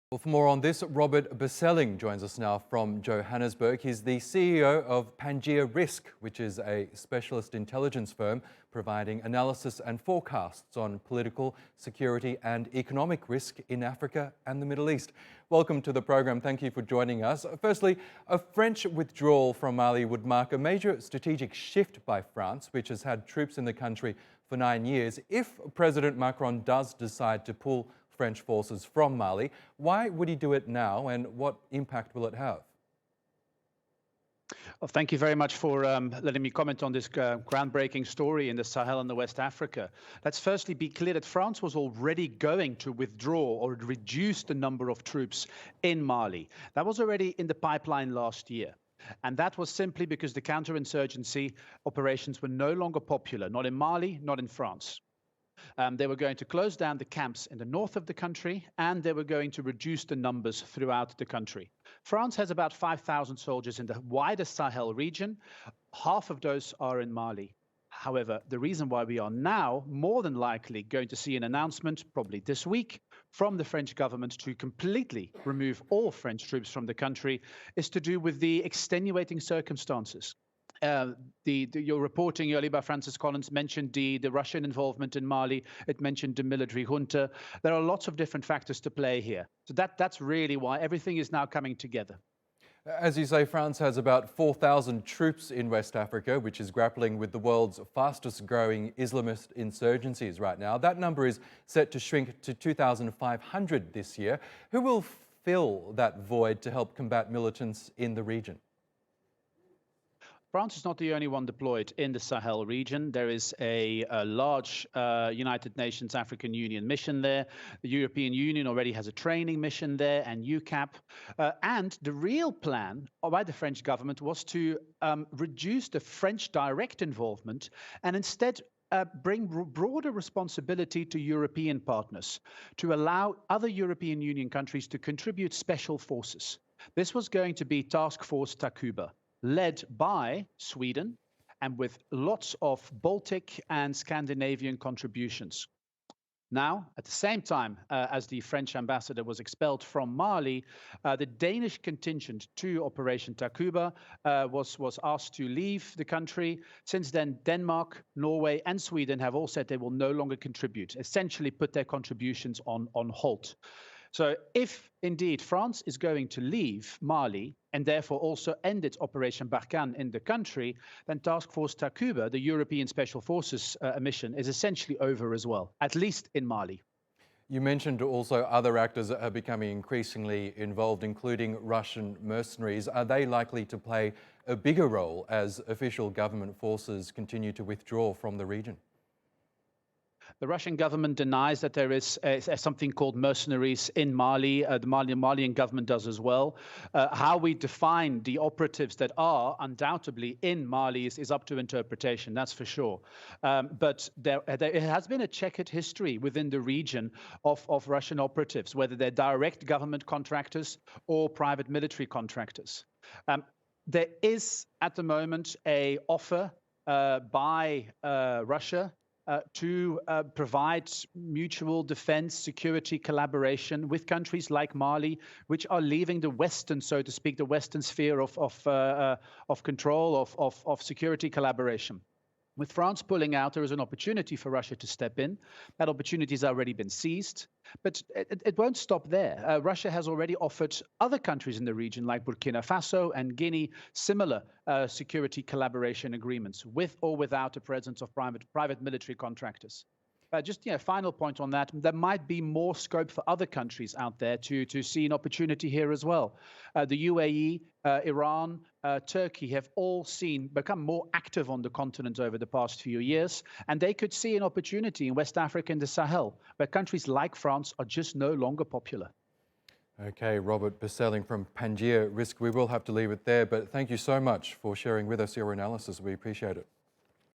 Well, for more on this, Robert Besseling joins us now from Johannesburg. He's the CEO of PANGEA-RISK, which is a specialist intelligence firm providing analysis and forecasts on political, security and economic risk in Africa and the Middle East. Welcome to the program. Thank you for joining us. Firstly, a French withdrawal from Mali would mark a major strategic shift by France, which has had troops in the country for 9 years. If President Macron does decide to pull French forces from Mali, why would he do it now, and what impact will it have? Well, thank you very much for letting me comment on this groundbreaking story in the Sahel and the West Africa. Let's firstly be clear that France was already going to withdraw or reduce the number of troops in Mali. That was already in the pipeline last year. And that was simply because the counterinsurgency operations were no longer popular, not in Mali, not in France. They were going to close down the camps in the north of the country, and they were going to reduce the numbers throughout the country. France has about 5,000 soldiers in the wider Sahel region. Half of those are in Mali. However, the reason why we are now more than likely going to see an announcement, probably this week, from the French government to completely remove all French troops from the country is to do with the extenuating circumstances. Your reporting earlier by Francis Collins mentioned the Russian involvement in Mali. It mentioned the military junta. There are lots of different factors to play here. So that's really why everything is now coming together. As you say, France has about 4,000 troops in West Africa, which is grappling with the world's fastest growing Islamist insurgencies right now. That number is set to shrink to 2,500 this year. Who will fill that void to help combat militants in the region? France is not the only one deployed in the Sahel region. There is a large United Nations African Union mission there. The European Union already has a training mission there, and UCAP. And the real plan by the French government was to reduce the French direct involvement and instead bring broader responsibility to European partners, to allow other European Union countries to contribute special forces. This was going to be Task Force Takuba, led by Sweden and with lots of Baltic and Scandinavian contributions. Now, at the same time as the French ambassador was expelled from Mali, the Danish contingent to Operation Takuba was asked to leave the country. Since then, Denmark, Norway and Sweden have all said they will no longer contribute, essentially put their contributions on halt. So if indeed France is going to leave Mali and therefore also end its Operation Barkhane in the country, then Task Force Takuba, the European Special Forces mission, is essentially over as well, at least in Mali. You mentioned also other actors are becoming increasingly involved, including Russian mercenaries. Are they likely to play a bigger role as official government forces continue to withdraw from the region? The Russian government denies that there is something called mercenaries in Mali. The Malian government does as well. How we define the operatives that are undoubtedly in Mali is up to interpretation, that's for sure. But there has been a checkered history within the region of Russian operatives, whether they're direct government contractors or private military contractors. There is at the moment an offer by Russia to provide mutual defense, security collaboration with countries like Mali, which are leaving the Western, so to speak, the Western sphere of control, of security collaboration. With France pulling out, there is an opportunity for Russia to step in. That opportunity has already been seized, but it won't stop there. Russia has already offered other countries in the region, like Burkina Faso and Guinea, similar security collaboration agreements, with or without the presence of private military contractors. Just final point on that, there might be more scope for other countries out there to see an opportunity here as well. The UAE, Iran, Turkey have all become more active on the continent over the past few years, and they could see an opportunity in West Africa and the Sahel, where countries like France are just no longer popular. Okay, Robert Besseling from PANGEA-RISK. We will have to leave it there, but thank you so much for sharing with us your analysis. We appreciate it.